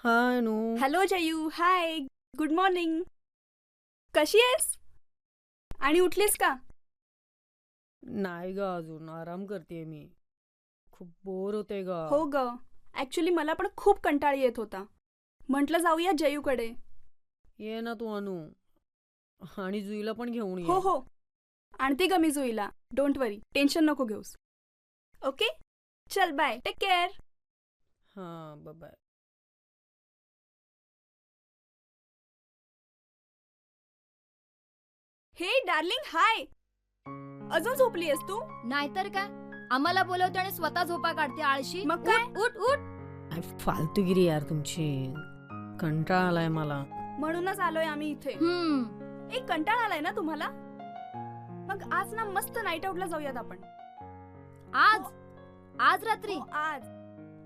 हाय no. Hello Jayu. Hi, good morning. कशी आहेस? आणि उठलीस का? नाही ग, अजून आराम करते मी. खूप बोर होते ग. हो ग, ऍक्च्युली मला पण खूप कंटाळ येत होता. म्हटलं जाऊया जयूकडे. ये ना तू अनु, आणि जुईला पण घेऊन ये. हो हो, आणते ग मी जुईला. डोंट वरी, टेन्शन नको घेऊस. ओके, चल बाय, टेक केअर. हां, बाय. हे डार्लिंग, हाय. अजून झोपली आहेस तू? नाहीतर काय, आम्हाला बोलवते आणि स्वतः झोपा काढते आळशी. मग काय? उठ उठ. काय फालतूगिरी यार तुमची. कंटाळा आलाय मला. म्हणूनच आलोय आम्ही इथे. एक कंटाळा आलाय ना तुम्हाला? मग आज ना मस्त नाईट आउटला जाऊयात आपण. आज रात्री? हो, आज.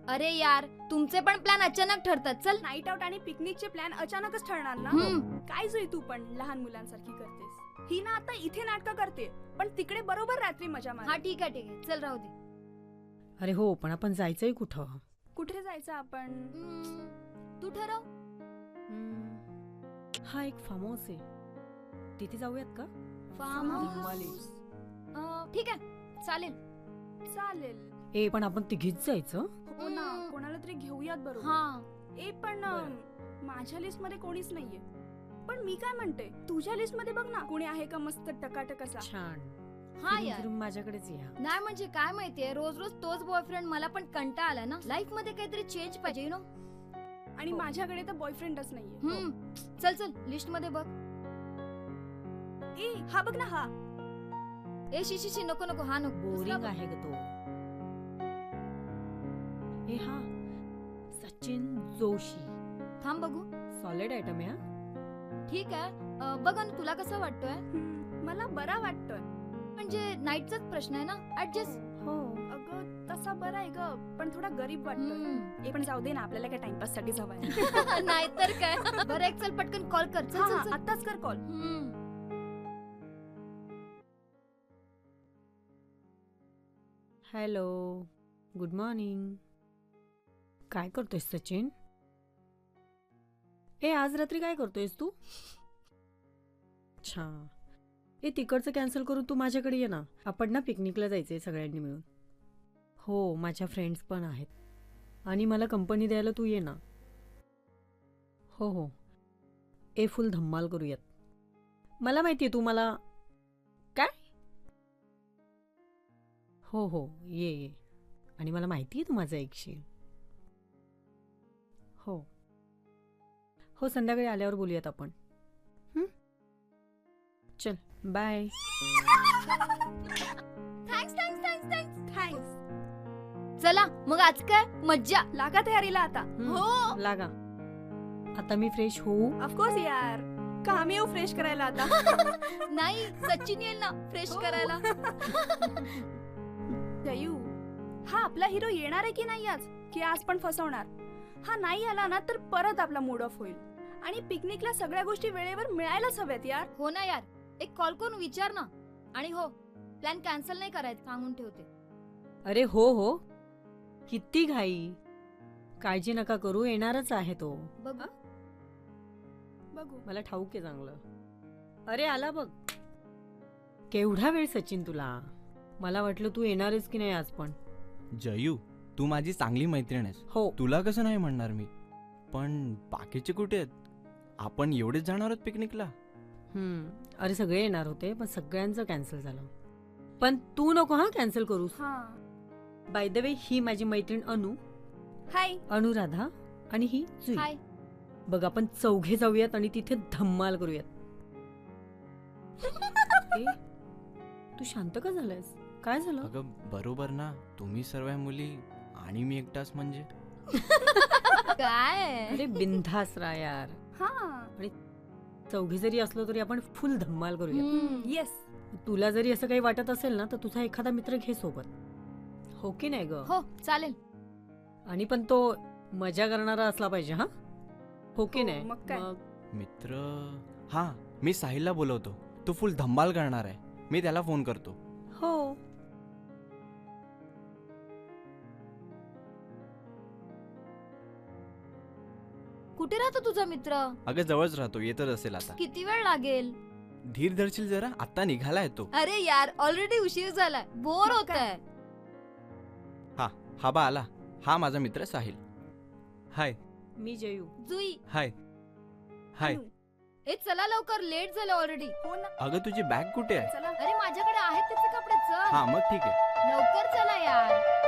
अरे यार, तुमचे पण प्लॅन अचानक ठरतात. चल. नाईट आउट आणि पिकनिकचे प्लॅन अचानकच ठरणार ना. काय जुई तू पण लहान मुलांसारखी करतेस. ही ना आता इथे नाटकं करते, पण तिकडे बरोबर रात्री मजा मार. हा ठीक आहे चल, राहू दे. अरे हो, पण आपण जायचंय कुठं? कुठे जायचं आपण? तू ठरव. हा एक फार्म हाऊस आहे, तिथे जाऊयात का? फार्म धम्माली. हाऊस? ठीक आहे, चालेल. चालेल. ए, पण आपण तिघीच जायचं? हो ना, कोणाला तरी घेऊयात बरोबर. हा. ए पण माझ्या लिस्ट मध्ये कोणीच नाहीये. पण मी काय म्हणते, तुझ्या लिस्ट मध्ये बघ ना, कोणी आहे का मस्त टकाटक असा. छान. हा यार, माझ्याकडेच या. नाही म्हणजे काय माहितीये, रोज रोज तोच बॉयफ्रेंड. मला पण कंटाळा आला ना. लाईफ मध्ये काहीतरी चेंज पाहिजे, यु नो. आणि माझ्याकडे तर बॉयफ्रेंडच नाहीये. चल चल, लिस्ट मध्ये बघ. ए, हा बघ ना, हा. ए शी नको नको, हा नको. बोरिंग आहे ग तो. ए हा, सचिन जोशी. थांब बघू. सॉलिड आयटम आहे हा. ठीक आहे, बघ ना, तुला कसं वाटतोय? मला बरा वाटतोय. म्हणजे नाईटचाच प्रश्न आहे ना, ऍडजस्ट. हो. अगं तसा बरा आहे ग, पण थोडा गरीब वाटतोय. ए पण जाऊ दे ना, आपल्याला काय टाइमपास साठी हवाय. नाहीतर काय. बरं, एक चल पटकन कॉल कर. चल चल चल. आताच कर कॉल. Hello, good morning. काय करतोयस सचिन? ए, आज रात्री काय करतोयस तू? अच्छा. ए, तिकडचं कॅन्सल करून तू माझ्याकडे ये ना. आपण ना पिकनिकला जायचंय सगळ्यांनी मिळून. हो, माझ्या फ्रेंड्स पण आहेत, आणि मला कंपनी द्यायला तू ये ना. हो हो. ए, फुल धम्माल करूयात. मला माहितीये तू मला काय. हो हो, ये. आणि मला माहितीये तू माझं ऐकशील. हो हो, संध्याकाळी आल्यावर बोलूयात आपण. चल, bye. Thanks thanks thanks thanks thanks. चला मग, आज काय मज्जा. लागा तयारीला आता. हो, लागा. आता मी फ्रेश होऊ? ऑफकोर्स यार. का आम्ही येऊ फ्रेश करायला आता? नाही, सचिन येईल ना फ्रेश करायला. जयू, हा आपला हिरो येणार आहे की नाही आज, की आज पण फसवणार? हा नाही आला ना तर परत आपला मूड ऑफ होईल. आणि पिकनिकला सगळ्या गोष्टी वेळेवर मिळायलाच हव्यात यार. हो ना यार, एक कॉल करून विचार ना. आणि हो, प्लॅन कॅन्सल नाही करायचं, सांगून ठेवते. अरे हो हो, किती घाई. काळजी नका करू, येणारच आहे तो. बघू बघू. मला ठाऊक आहे चांगलं. अरे आला बघ. केवढा वेळ सचिन तुला. मला वाटलं तू येणारच की नाही आज पण. जयू, तू माझी चांगली मैत्रीण आहेस. हो. तुला कसं नाही म्हणणार मी. पण बाकीचे कुठे आहेत? आपण एवढेच जाणार आहोत पिकनिकला. अरे सगळे येणार होते, पण सगळ्यांचं कॅन्सल झालं. पण तू नको हा कॅन्सल करूस. बाय द वे, ही माझी मैत्रीण अनु. हाय. अनुराधा. आणि ही जुई. हाय. बघ, आपण चौघे जाऊयात आणि तिथे धम्माल करूयात. ए, तू शांत का झालायस? काय झालं? अगं बरोबर ना, तुम्ही सर्व मुली आणि मी एकटाच म्हणजे. काय अरे बिनधास्त राहा यार. हा चौघी जरी असलो तरी आपण फुल धम्माल करूया. येस. तुला जरी असं काही वाटत असेल ना तर तुझा एखादा मित्र घे सोबत. हो की नाही ग? हो चालेल. आणि पण तो मजा करणारा असला पाहिजे. हा हो की हो, नाही? मग काय? मित्र, हा मी साहिलला बोलवतो. तो फुल धम्माल करणार आहे. मी त्याला फोन करतो. हो. कुठे राहतो तुझा मित्र? अगं जवळच राहतो, येतच असेल आता. किती वेळ लागेल? धीर धरशील जरा, आता निघालाय तो. अरे यार ऑलरेडी उशीर झालाय, बोर होत आहे. हा बा आला. हा माझा मित्र साहिल. हाय. मी जयू. जुई. हाय. हाय. अनु, ए चला लवकर, लेट झालं ऑलरेडी. हो ना. अगं तुझी बॅग कुठे आहे? चला. अरे माझ्याकडे आहेत त्याचे कपडे, चल हा मग ठीक आहे. लवकर चला यार.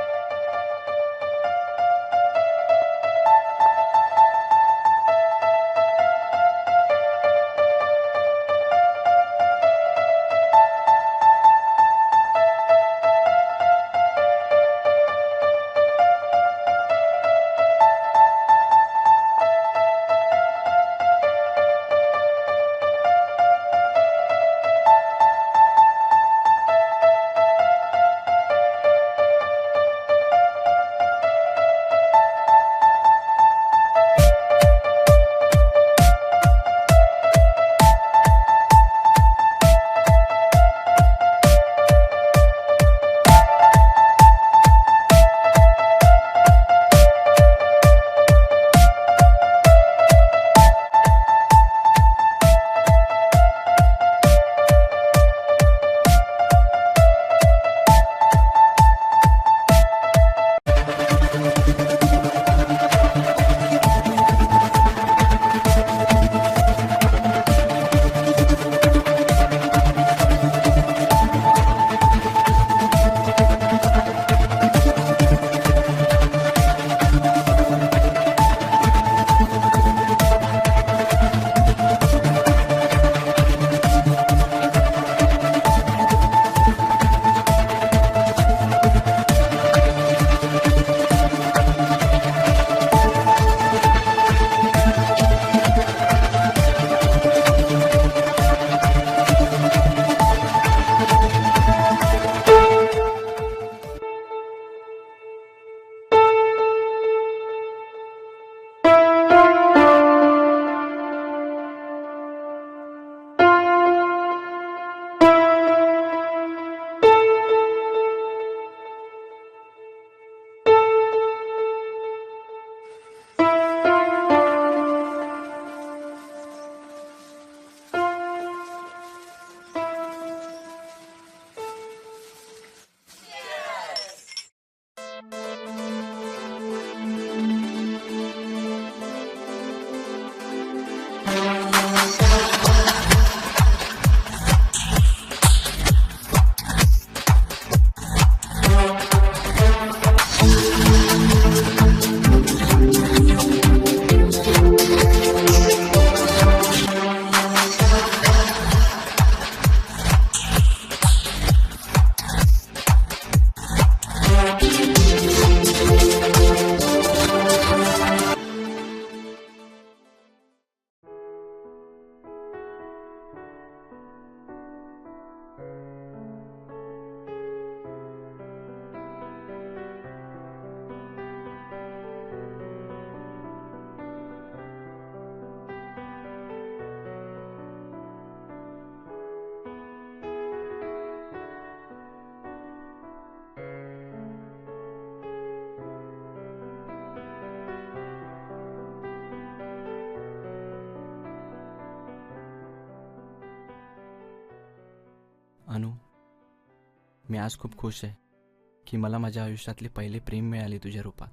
अनु, मी आज खूप खुश आहे की मला माझ्या आयुष्यातले पहिले प्रेम मिळाले तुझ्या रूपात.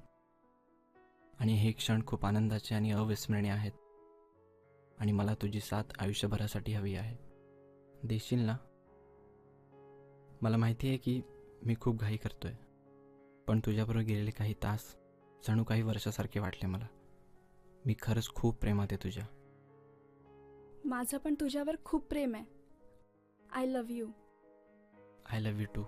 आणि हे क्षण खूप आनंदाचे आणि अविस्मरणीय आहेत. आणि मला तुझी साथ आयुष्यभरासाठी हवी आहे. देशील ना? मला माहिती आहे की मी खूप घाई करतोय, पण तुझ्याबरोबर गेलेले काही तास जणू काही वर्षासारखे वाटले मला. मी खरंच खूप प्रेमात आहे तुझ्या. माझं पण तुझ्यावर खूप प्रेम आहे. I love you. I love you too.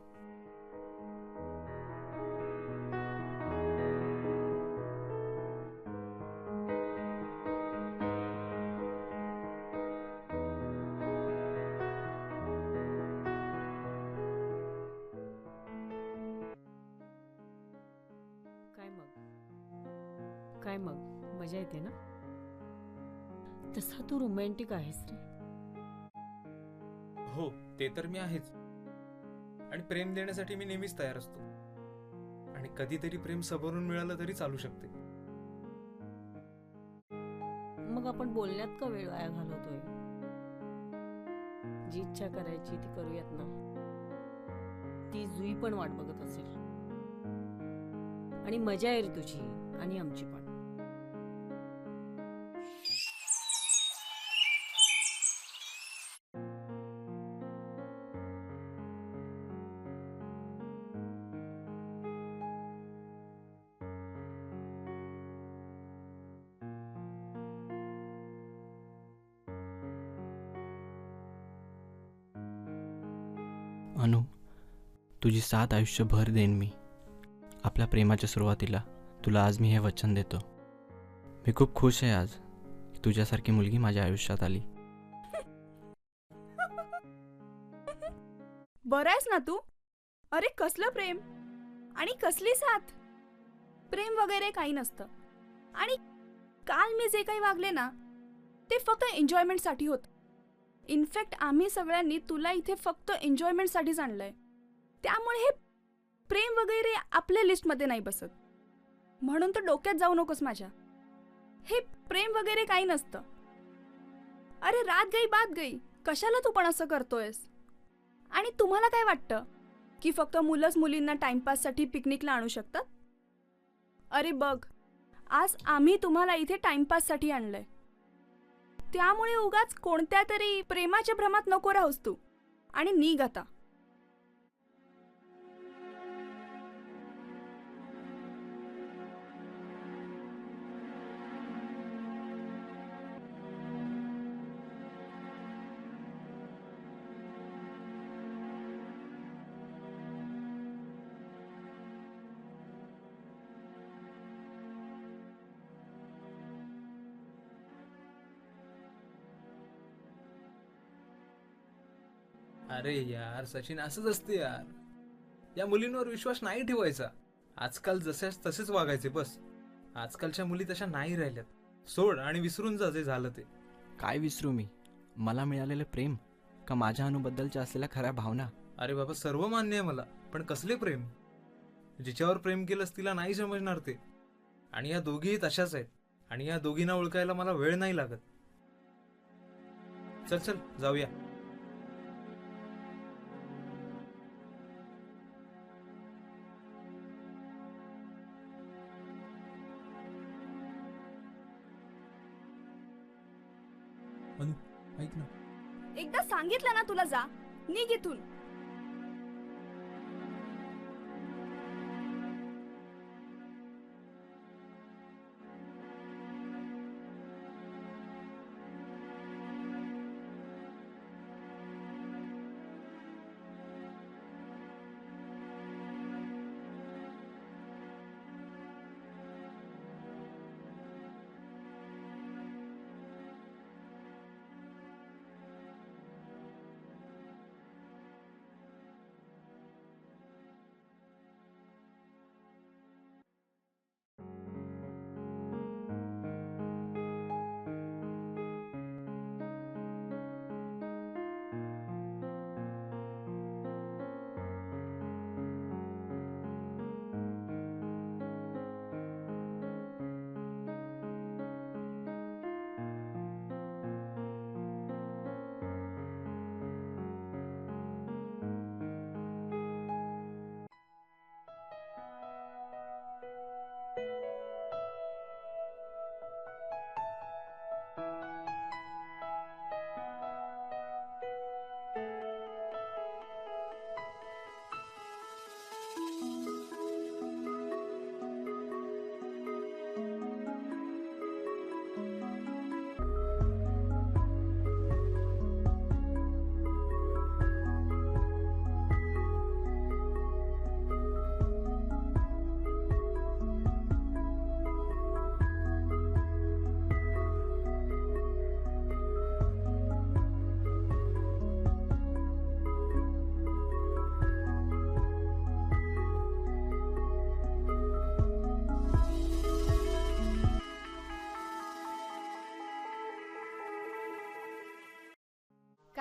काय मग मजा येते ना? तसा तू रोमॅन्टिक आहेस रे. हो, ते तर मी आहेच. आणि प्रेम देण्यासाठी मी नेहमीच तयार असतो. आणि कधीतरी प्रेम सबरून मिळालं तरी चालू शकते. मग आपण बोलण्यात का वेळ वाया घालवतोय? जी इच्छा करायची ती करूयात ना. ती जुई पण वाट बघत असेल. आणि मजा आहे रे तुझी आणि आमची पण. अनु, तुझी साथ आयुष्यभर देईन मी. आपल्या प्रेमाच्या सुरुवातीला तुला आज मी हे वचन देतो. मी खूप खुश आहे आज की तुझ्यासारखी मुलगी माझ्या आयुष्यात आली. बरं आहेस ना तू? अरे कसलं प्रेम आणि कसली साथ. प्रेम वगैरे काही नसतं. आणि काल मी जे काही वागले ना ते फक्त एन्जॉयमेंटसाठी होतं. इनफॅक्ट आम्ही सगळ्यांनी तुला इथे फक्त एन्जॉयमेंटसाठीच आणलंय. त्यामुळे हे प्रेम वगैरे आपल्या लिस्टमध्ये नाही बसत. म्हणून तर डोक्यात जाऊ नकोस माझ्या. हे प्रेम वगैरे काही नसतं. अरे रात गई बात गई. कशाला तू पण असं करतोयस? आणि तुम्हाला काय वाटतं की फक्त मुलंच मुलींना टाइमपाससाठी पिकनिकला आणू शकतात? अरे बघ, आज आम्ही तुम्हाला इथे टाइमपाससाठी आणलंय. त्यामुळे उगाच कोणत्या तरी प्रेमाच्या भ्रमात नको राहूस तू. आणि निघ आता. अरे यार सचिन, असंच असते यार. या मुलींवर विश्वास नाही ठेवायचा. आजकाल जशाच तसेच वागायचे बस. आजकालच्या मुली तशा नाही राहिल्यात. सोड आणि विसरून जा जे झालं ते. काय विसरू मी? मला मिळालेलं प्रेम का माझ्या अनुबद्दलच्या असलेल्या खऱ्या भावना? अरे बाबा, सर्व मान्य आहे मला, पण कसले प्रेम? जिच्यावर प्रेम केलंस तिला नाही समजणार ते. आणि या दोघीही तशाच आहेत. आणि या दोघींना ओळखायला मला वेळ नाही लागत. चल चल जाऊया. अनु, ऐक ना. एकदा सांगितलं ना तुला जा. निघ इथून.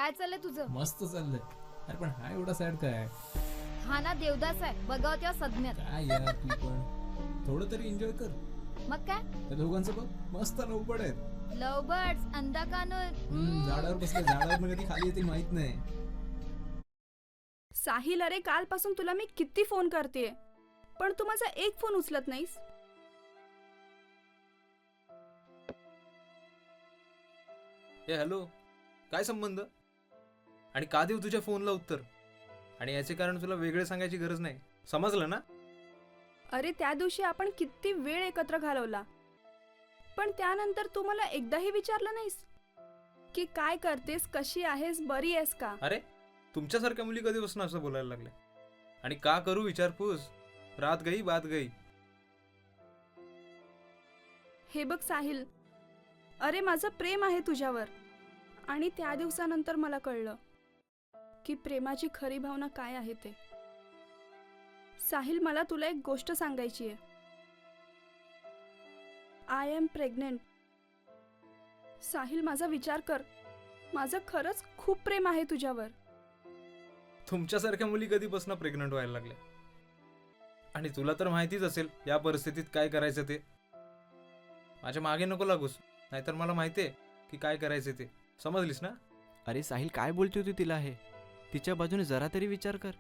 काय चाललंय तुझं? मस्त चाललंय. अरे पण हा एवढा सॅड काय? हा ना देवदास आहे, बघाव तेव्हा सज्ञात. काय यार तू पण थोडं तरी एन्जॉय कर. मग काय त्या दोघांचं बघ मस्त नौपड आहेत. लव बर्ड्स अंधा कानून. झाडावर बसले, झाडावर कधी खाली येते माहित नाही. साहिल, अरे कालपासून तुला मी किती फोन करतेय, पण तू माझा एक फोन उचलत नाहीस. ए हॅलो, काय संबंध? आणि का देऊ तुझ्या फोनला उत्तर? आणि याचे कारण तुला वेगळे सांगायची गरज नाही, समजलं ना? अरे त्या दिवशी आपण किती वेळ एकत्र घालवला, पण त्यानंतर तू मला एकदाही विचारलं नाहीस की काय करतेस, कशी आहेस, बरी आहेस का? अरे तुमच्यासारख्या मुली कधीपासून असं बोलायला लागल्या? आणि का करू विचारपूस? रात गई बात गई. हे बघ साहिल, अरे माझं प्रेम आहे तुझ्यावर, आणि त्या दिवसानंतर मला कळलं की प्रेमाची खरी भावना काय आहे ते. साहिल, मला तुला एक गोष्ट सांगायची आहे. I am pregnant. साहिल, माझा विचार कर, माझं खरंच खूप प्रेम आहे तुझ्यावर. तुमच्यासारख्या मुली कधीपासून प्रेग्नंट व्हायला लागल्या? आणि तुला तर माहितीच असेल या परिस्थितीत काय करायचं ते. माझ्या मागे नको लागूस, नाहीतर मला माहितीये की काय करायचं ते. समजलीस ना? अरे साहिल, काय बोलते होती तिला हे? तिच्या बाजूने जरा तरी विचार कर.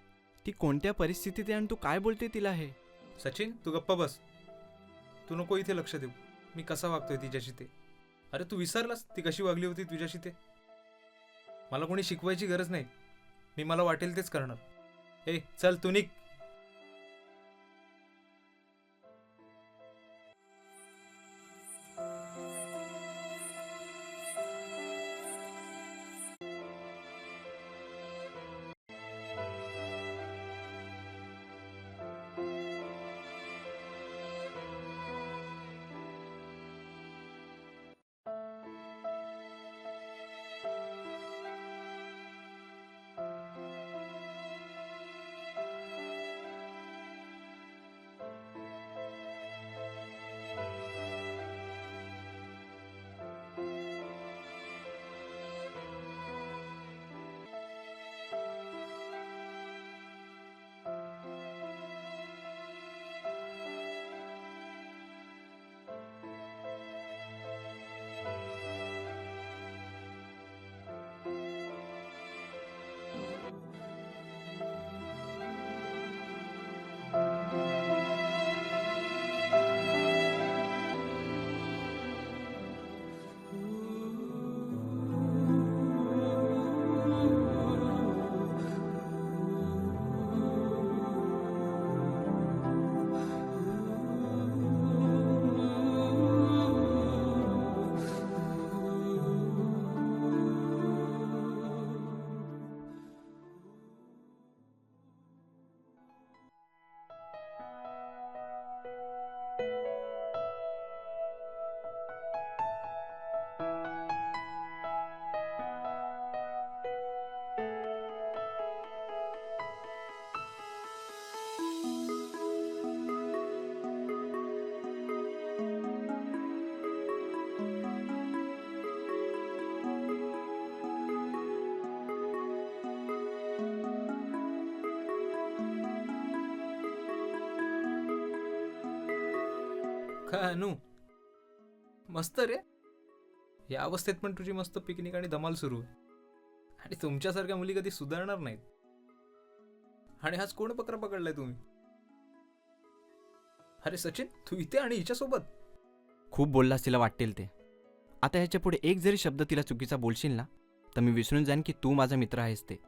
ती कोणत्या परिस्थितीत आहे आणि तू काय बोलते तिला हे? सचिन, तू गप्पा बस. तू नको इथे लक्ष देऊ मी कसा वागतोय तिच्याशी ते. अरे तू विसरलास ती कशी वागली होती तुझ्याशी ते? मला कोणी शिकवायची गरज नाही, मी मला वाटेल तेच करणार. ए चल तू निघ. काय अनु, मस्त रे. या अवस्थेत पण तुझी मस्त पिकनिक आणि धमाल सुरू आहे. आणि तुमच्यासारख्या मुली कधी सुधारणार नाहीत. आणि हाच कोण बकरा पकडलाय तुम्ही? अरे सचिन, तू इथे आणि हिच्यासोबत? खूप बोललास तिला वाटेल ते. आता ह्याच्या पुढे एक जरी शब्द तिला चुकीचा बोलशील ना, तर मी विसरून जाईन की तू माझा मित्र आहेस ते.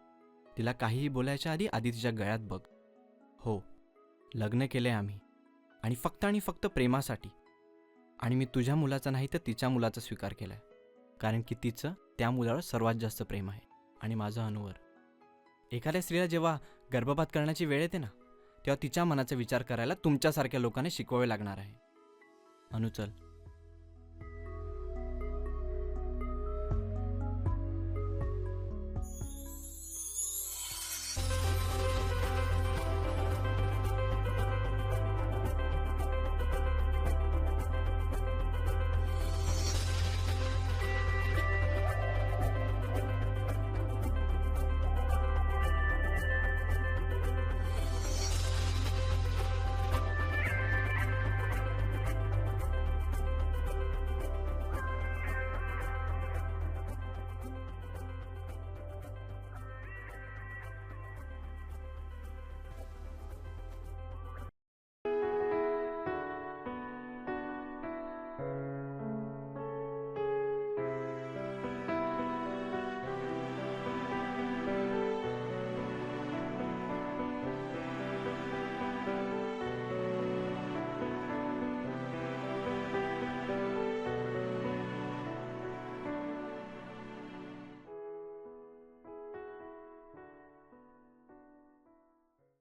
तिला काहीही बोलायच्या आधी तिच्या गळ्यात बघ. हो, लग्न केलंय आम्ही, आणि फक्त प्रेमासाठी. आणि मी तुझ्या मुलाचा नाही तर तिच्या मुलाचा स्वीकार केलाय, कारण की तिचं त्या मुलावर सर्वात जास्त प्रेम आहे, आणि माझं अनुवर. एखाद्या स्त्रीला जेव्हा गर्भपात करण्याची वेळ येते ना, तेव्हा तिच्या मनाचा विचार करायला तुमच्यासारख्या लोकांनी शिकवावे लागणार आहे. अनु चल.